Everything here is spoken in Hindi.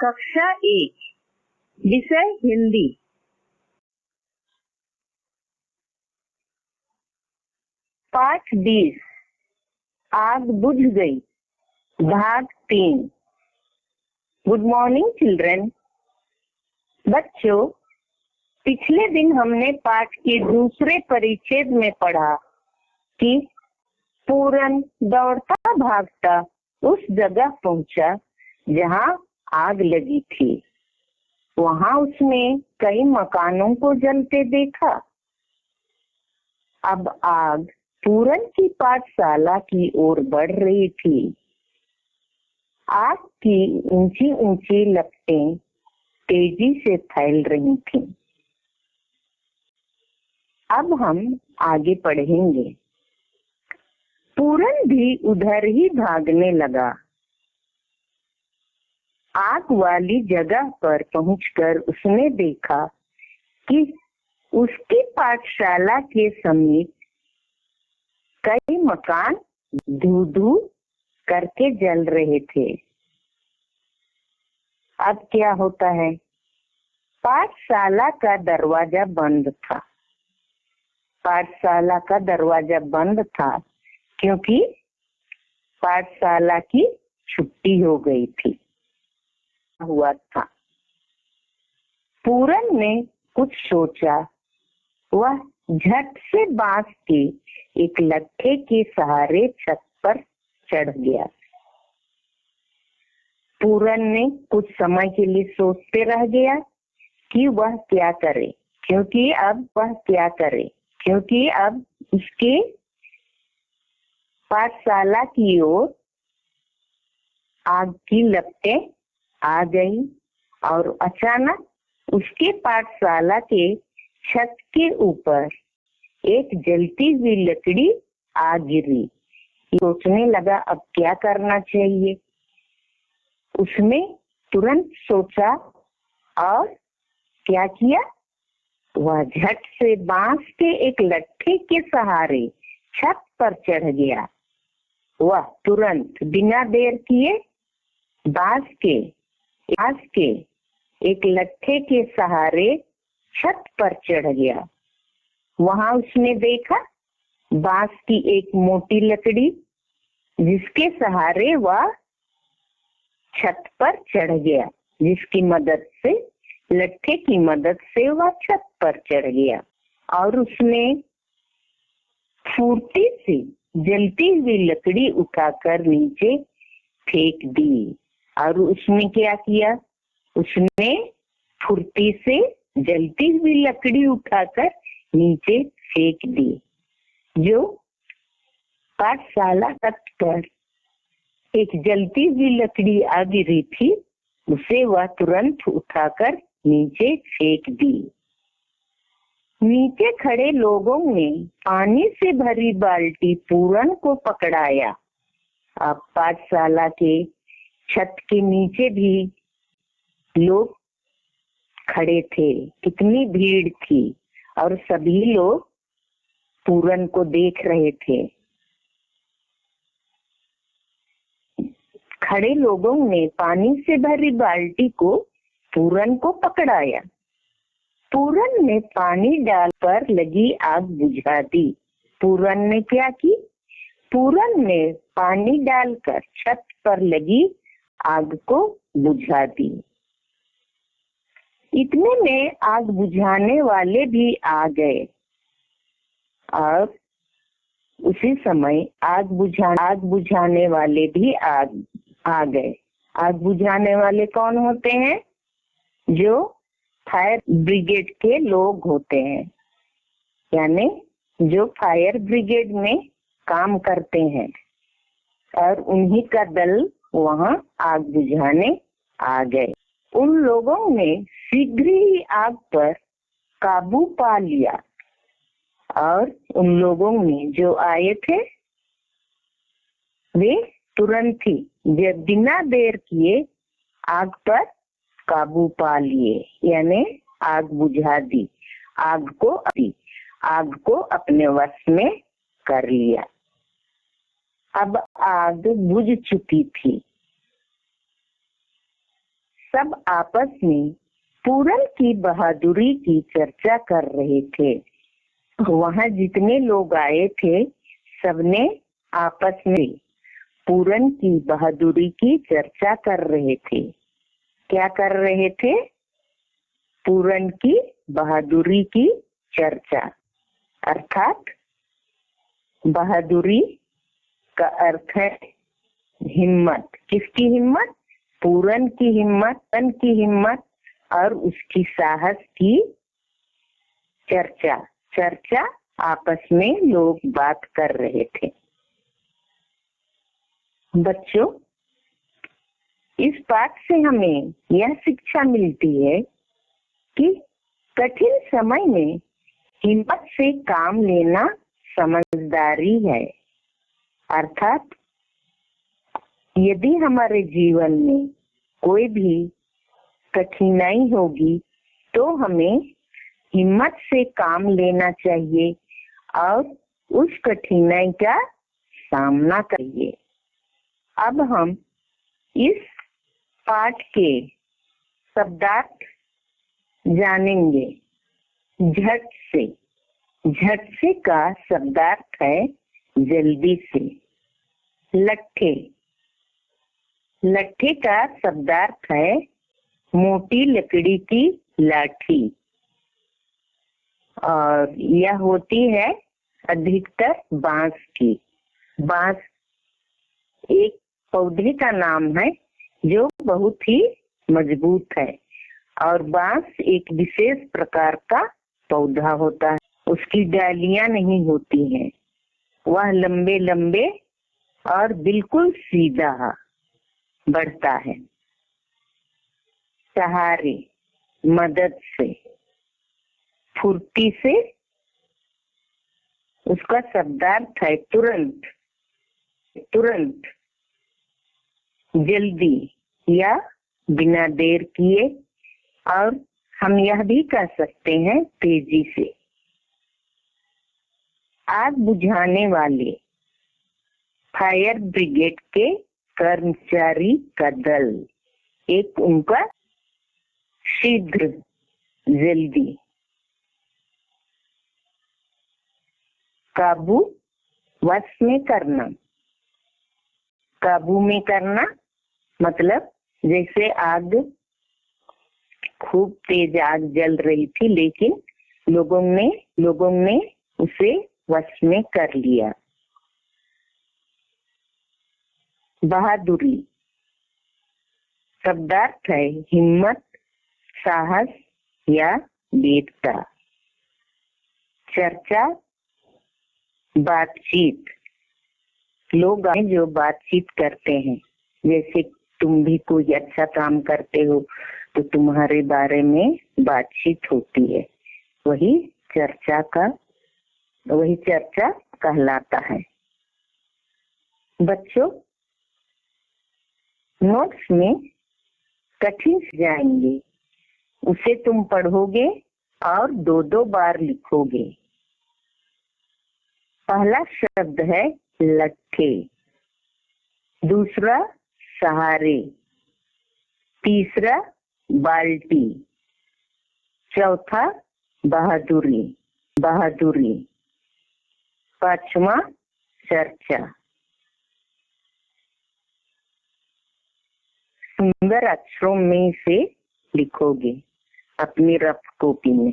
कक्षा 1 विषय हिंदी। पाठ 20 आग बुझ गई, भाग 3। Good morning children. बच्चों, पिछले दिन हमने पाठ के दूसरे परिच्छेद में पढ़ा कि पूरन दौड़ता भागता उस जगह पहुंचा जहां आग लगी थी। वहां उसने कई मकानों को जलते देखा। अब आग पूरन की पाठशाला की ओर बढ़ रही थी। आग की ऊंची ऊंची लपटें तेजी से फैल रही थीं। अब हम आगे पढ़ेंगे। पूरन भी उधर ही भागने लगा। आग वाली जगह पर पहुंचकर उसने देखा कि उसकी पाठशाला के समीप कई मकान धू-धू करके जल रहे थे। अब क्या होता है? पाठशाला का दरवाजा बंद था। पाठशाला का दरवाजा बंद था क्योंकि पाठशाला की छुट्टी हो गई थी। हुआ था। पूरन ने कुछ सोचा। वह झट से बांस के एक लट्ठे के सहारे छत पर चढ़ गया। पूरन ने कुछ समय के लिए सोचते रह गया कि वह क्या करे, क्योंकि अब उसके पाठशाला की ओर आग की लपटें आ गई और अचानक उसके पाठशाला के छत के ऊपर एक जलती हुई लकड़ी आ गिरी। सोचने लगा अब क्या करना चाहिए। उसने तुरंत सोचा और क्या किया? वह झट से बांस के एक लट्ठे के सहारे छत पर चढ़ गया। वह तुरंत बिना देर किए बांस के एक लट्ठे के सहारे छत पर चढ़ गया। वहां उसने देखा बांस की एक मोटी लकड़ी, जिसके सहारे वह छत पर चढ़ गया, लट्ठे की मदद से वह छत पर चढ़ गया और उसने फुर्ती से जलती हुई लकड़ी उठाकर नीचे फेंक दी। और उसने क्या किया? उसने फुर्ती से जलती हुई लकड़ी उठाकर नीचे फेंक दी। जो पाठशाला तट पर एक जलती हुई लकड़ी आ गिरी थी, उसे वह तुरंत उठाकर नीचे फेंक दी। नीचे खड़े लोगों ने पानी से भरी बाल्टी पूरन को पकड़ाया। अब पाठशाला के छत के नीचे भी लोग खड़े थे। कितनी भीड़ थी और सभी लोग पूरन को देख रहे थे। खड़े लोगों ने पानी से भरी बाल्टी को पूरन को पकड़ाया। पूरन ने पानी डालकर लगी आग बुझा दी। पूरन ने क्या की? पूरन ने पानी डालकर छत पर लगी आग को बुझा दी। इतने में आग बुझाने वाले भी आ गए और उसी समय आग बुझाने वाले भी आ गए। आग बुझाने वाले कौन होते हैं? जो फायर ब्रिगेड के लोग होते हैं, यानी जो फायर ब्रिगेड में काम करते हैं, और उन्हीं का दल वहां आग बुझाने आ गए। उन लोगों ने शीघ्र ही आग पर काबू पा लिया और उन लोगों ने जो आए थे वे तुरंत ही बिना देर किए आग पर काबू पा लिए, यानी आग बुझा दी। आग को अपने वश में कर लिया। अब आग बुझ चुकी थी। सब आपस में पूरन की बहादुरी की चर्चा कर रहे थे। वहां जितने लोग आए थे सबने आपस में पूरन की बहादुरी की चर्चा कर रहे थे। क्या कर रहे थे? पूरन की बहादुरी की चर्चा। अर्थात बहादुरी का अर्थ है हिम्मत। किसकी हिम्मत? पूरन की हिम्मत, पूरन की हिम्मत और उसकी साहस की चर्चा। चर्चा आपस में लोग बात कर रहे थे। बच्चों, इस पाठ से हमें यह शिक्षा मिलती है कि कठिन समय में हिम्मत से काम लेना समझदारी है। अर्थात यदि हमारे जीवन में कोई भी कठिनाई होगी तो हमें हिम्मत से काम लेना चाहिए और उस कठिनाई का सामना करिए। अब हम इस पाठ के शब्दार्थ जानेंगे। झट से। झट से का शब्दार्थ है जल्दी से। लट्ठे। लट्ठे का शब्दार्थ है मोटी लकड़ी की लाठी और यह होती है अधिकतर बांस की। बांस एक पौधे का नाम है जो बहुत ही मजबूत है और बांस एक विशेष प्रकार का पौधा होता है। उसकी डालियां नहीं होती हैं, वह लंबे लंबे और बिल्कुल सीधा बढ़ता है। सहारे, मदद से, फुर्ती से। उसका शब्दार्थ है तुरंत। तुरंत, जल्दी या बिना देर किए, और हम यह भी कह सकते हैं तेजी से। आग बुझाने वाले, फायर ब्रिगेड के कर्मचारी का दल। एक उनका शीघ्र, जल्दी। काबू, वश में करना। काबू में करना मतलब जैसे आग, खूब तेज आग जल रही थी लेकिन लोगों ने उसे वश में कर लिया। बहादुरी शब्दार्थ है हिम्मत, साहस या वीरता। चर्चा, बातचीत। लोग जो बातचीत करते हैं, जैसे तुम भी कोई अच्छा काम करते हो तो तुम्हारे बारे में बातचीत होती है, वही चर्चा कहलाता है। बच्चों, नोट्स में कठिन जाएंगे, उसे तुम पढ़ोगे और 2-2 बार लिखोगे। पहला शब्द है लट्ठे, दूसरा सहारे, तीसरा बाल्टी, चौथा बहादुरी, पांचवा चर्चा। सुंदर अक्षरों में से लिखोगे अपनी रफ कॉपी में।